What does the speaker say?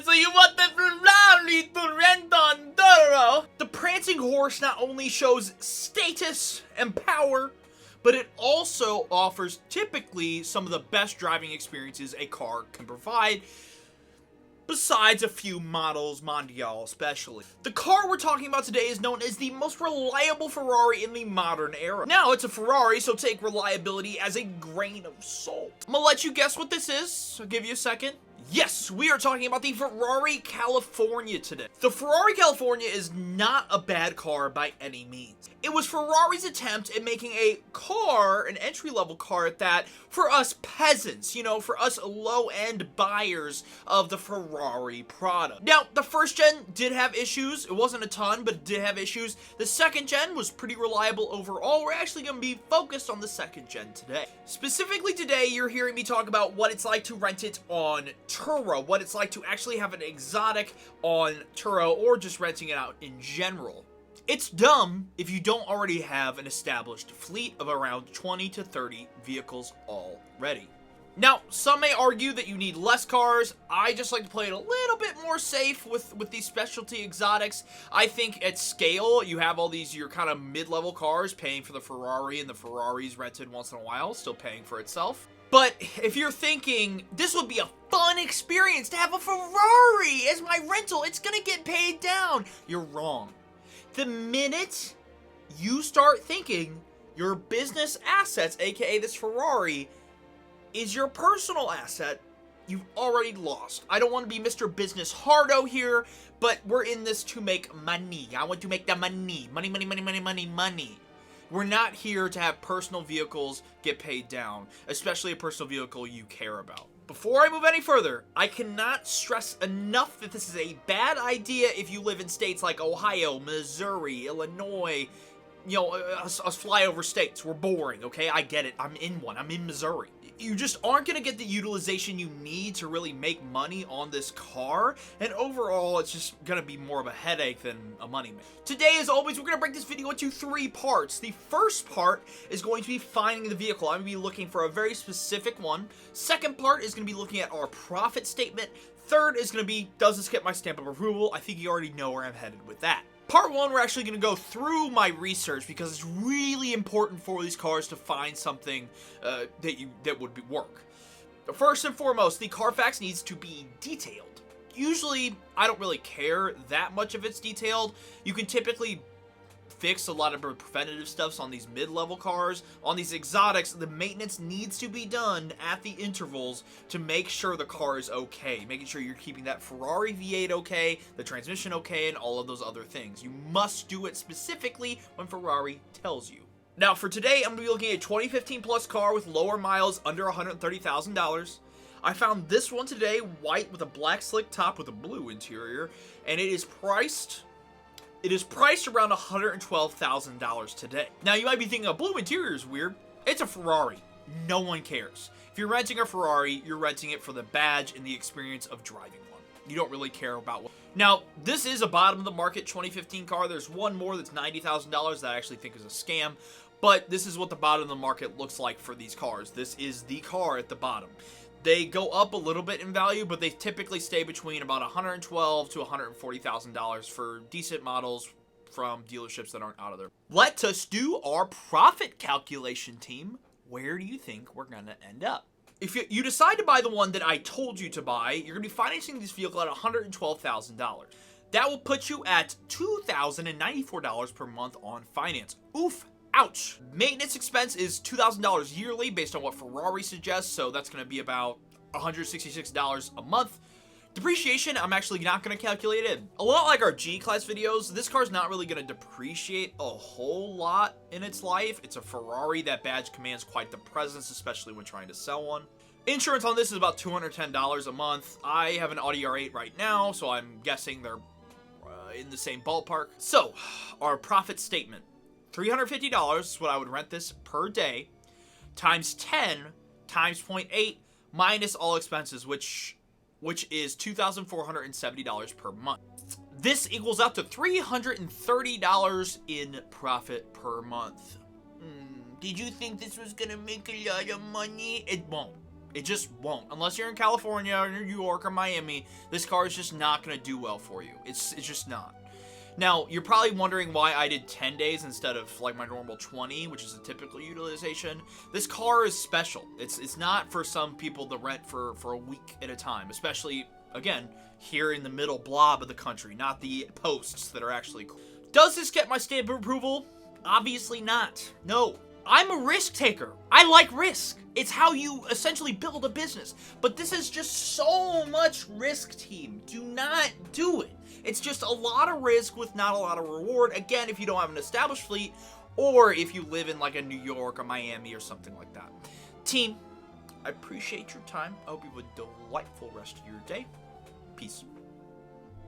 So you want the Ferrari to rent on Turo? The prancing horse not only shows status and power, but it also offers typically some of the best driving experiences a car can provide, besides a few models mondial especially. The car we're talking about today is known as the most reliable Ferrari in the modern era. Now, it's a Ferrari, so take reliability as a grain of salt. I'm gonna let you guess what this is. I'll give you a second. Yes, we are talking about the Ferrari California today. The Ferrari California is not a bad car by any means. It was Ferrari's attempt at making a car, an entry-level car at that, for us peasants, you know, for us low-end buyers of the Ferrari product. Now, the first gen did have issues. It wasn't a ton, but it did have issues. The second gen was pretty reliable overall. We're actually going to be focused on the second gen today. Specifically today, you're hearing me talk about what it's like to rent it on Turo, what it's like to actually have an exotic on Turo, or just renting it out in general. It's dumb if you don't already have an established fleet of around 20 to 30 vehicles already. Now, some may argue that you need less cars. I just like to play it a little bit more safe with these specialty exotics. I think at scale, you have all these, your kind of mid-level cars paying for the Ferrari, and the Ferrari's rented once in a while, still paying for itself. But if you're thinking, this would be a fun experience to have a Ferrari as my rental, it's gonna get paid down, you're wrong. The minute you start thinking your business assets, aka this Ferrari, is your personal asset, you've already lost. I don't want to be Mr. Business Hardo here, but we're in this to make money. I want to make the money. Money, money, money, money, money, money. We're not here to have personal vehicles get paid down, especially a personal vehicle you care about. Before I move any further, I cannot stress enough that this is a bad idea if you live in states like Ohio, Missouri, Illinois, you know, us flyover states. We're boring, okay? I get it. I'm in one. I'm in Missouri. You just aren't going to get the utilization you need to really make money on this car, and overall, it's just going to be more of a headache than a money maker. Today, as always, we're going to break this video into 3 parts. The first part is going to be finding the vehicle. I'm going to be looking for a very specific one. Second part is going to be looking at our profit statement. Third is going to be, does this get my stamp of approval? I think you already know where I'm headed with that. Part 1, we're actually going to go through my research because it's really important for these cars to find something that would work. First and foremost, the Carfax needs to be detailed. Usually, I don't really care that much if it's detailed. You can typically fix a lot of preventative stuff on these mid-level cars. On these exotics, the maintenance needs to be done at the intervals to make sure the car is okay, making sure you're keeping that Ferrari V8 okay, the transmission okay, and all of those other things. You must do it specifically when Ferrari tells you. Now, for today, I'm going to be looking at a 2015 plus car with lower miles under $130,000. I found this one today, white with a black slick top with a blue interior, and it is priced around $112,000 today. Now, you might be thinking a blue interior is weird. It's a Ferrari. No one cares. If you're renting a Ferrari, you're renting it for the badge and the experience of driving one. You don't really care about what. Now, this is a bottom of the market 2015 car. There's one more that's $90,000 that I actually think is a scam. But this is what the bottom of the market looks like for these cars. This is the car at the bottom. They go up a little bit in value, but they typically stay between about $112,000 to $140,000 for decent models from dealerships that aren't out of there. Let us do our profit calculation, team. Where do you think we're going to end up? If you decide to buy the one that I told you to buy, you're going to be financing this vehicle at $112,000. That will put you at $2,094 per month on finance. Oof. Ouch. Maintenance expense is $2,000 yearly based on what Ferrari suggests, so that's going to be about $166 a month. Depreciation, I'm actually not going to calculate it. A lot like our G-Class videos, this car's not really going to depreciate a whole lot in its life. It's a Ferrari. That badge commands quite the presence, especially when trying to sell one. Insurance on this is about $210 a month. I have an Audi R8 right now, so I'm guessing they're in the same ballpark. So, our profit statement. $350 is what I would rent this per day, times 10 times 0.8 minus all expenses, which is $2,470 per month. This equals out to $330 in profit per month. Did you think this was gonna make a lot of money? It won't. It just won't. Unless you're in California or New York or Miami, this car is just not going to do well for you. It's just not. Now, you're probably wondering why I did 10 days instead of like my normal 20, which is a typical utilization. This car is special. It's not for some people to rent for a week at a time, especially, again, here in the middle blob of the country, not the posts that are actually cool. Does this get my stamp of approval? Obviously not. No. I'm a risk taker. I like risk. It's how you essentially build a business. But this is just so much risk, team. Do not do it. It's just a lot of risk with not a lot of reward. Again, if you don't have an established fleet, or if you live in like a New York or Miami or something like that. Team, I appreciate your time. I hope you have a delightful rest of your day. Peace.